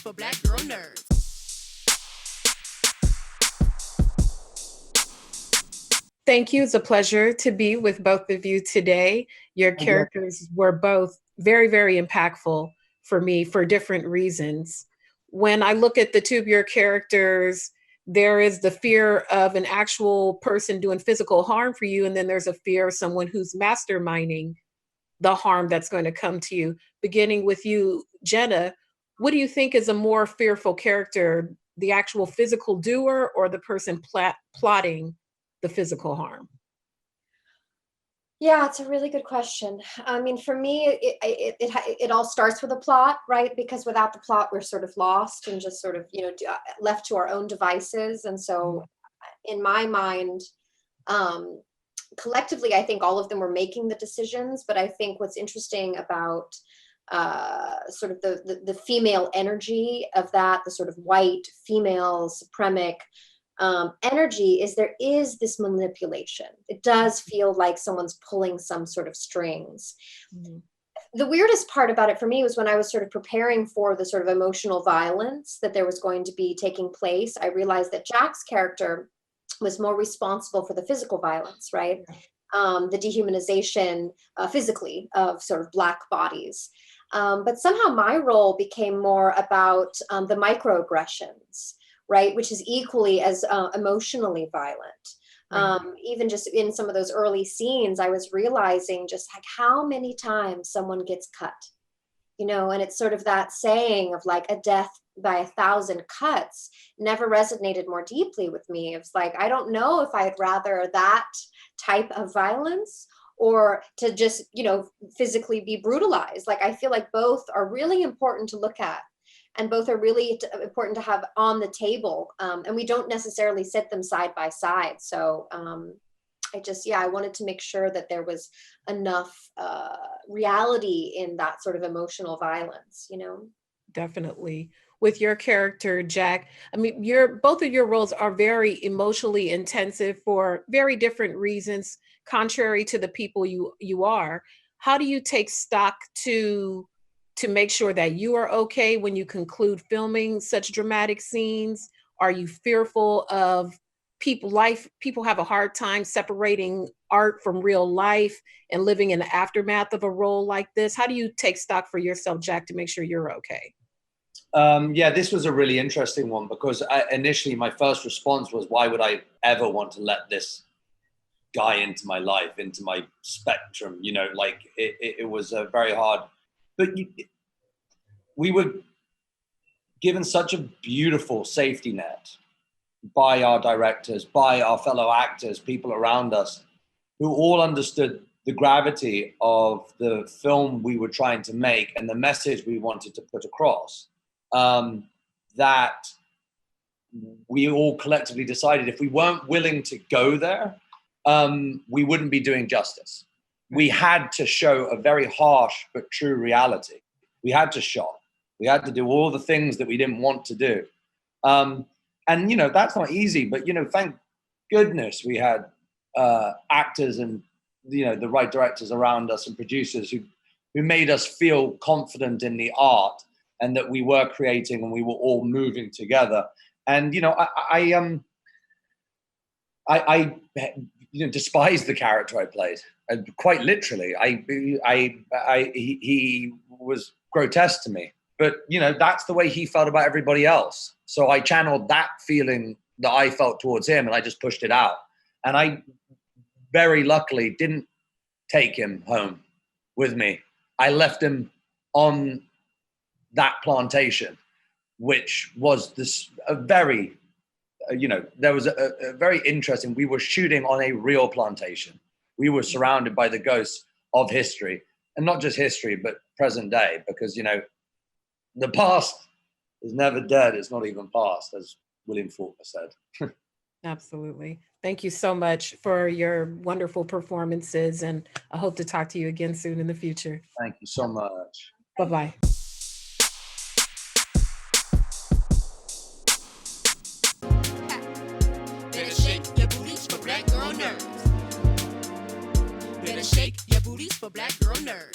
for Black girl nerds. Thank you. It's a pleasure to be with both of you today. Your characters were both very, very impactful for me for different reasons. When I look at the two of your characters, there is the fear of an actual person doing physical harm for you, and then there's a fear of someone who's masterminding the harm that's going to come to you. Beginning with you, Jena, what do you think is a more fearful character, the actual physical doer or the person plotting the physical harm? Yeah, it's a really good question. I mean, for me, it all starts with a plot, right? Because without the plot, we're sort of lost and just sort of, left to our own devices. And so in my mind, collectively, I think all of them were making the decisions. But I think what's interesting about sort of the female energy of that, the sort of white female supremic energy is there is this manipulation. It does feel like someone's pulling some sort of strings. Mm-hmm. The weirdest part about it for me was when I was sort of preparing for the sort of emotional violence that there was going to be taking place. I realized that Jack's character was more responsible for the physical violence, right? The dehumanization physically of sort of Black bodies. But somehow my role became more about the microaggressions, right, which is equally as emotionally violent. Even just in some of those early scenes, I was realizing just like how many times someone gets cut, and it's sort of that saying of like a death by 1,000 cuts never resonated more deeply with me. It's like, I don't know if I'd rather that type of violence or to just, physically be brutalized. Like, I feel like both are really important to look at. And both are really important to have on the table. And we don't necessarily set them side by side. So I wanted to make sure that there was enough reality in that sort of emotional violence, Definitely. With your character, Jack, I mean, both of your roles are very emotionally intensive for very different reasons, contrary to the people you are. How do you take stock to make sure that you are okay when you conclude filming such dramatic scenes? Are you fearful of people have a hard time separating art from real life and living in the aftermath of a role like this? How do you take stock for yourself, Jack, to make sure you're okay? This was a really interesting one because initially my first response was, why would I ever want to let this guy into my life, into my spectrum? It was very hard. But we were given such a beautiful safety net by our directors, by our fellow actors, people around us, who all understood the gravity of the film we were trying to make and the message we wanted to put across, that we all collectively decided if we weren't willing to go there, we wouldn't be doing justice. We had to show a very harsh but true reality. We had to shock. We had to do all the things that we didn't want to do. And, that's not easy, but, thank goodness we had actors and, the right directors around us and producers who made us feel confident in the art and that we were creating and we were all moving together. And, I despise the character I played. Quite literally, he was grotesque to me. But, that's the way he felt about everybody else. So I channeled that feeling that I felt towards him and I just pushed it out. And I very luckily didn't take him home with me. I left him on that plantation, which was there was a very interesting, we were shooting on a real plantation. We were surrounded by the ghosts of history, and not just history, but present day, because, the past is never dead. It's not even past, as William Faulkner said. Absolutely. Thank you so much for your wonderful performances, and I hope to talk to you again soon in the future. Thank you so much. Bye-bye. Better shake your booties for Black girl nerds. Better shake your booties for Black girl nerds.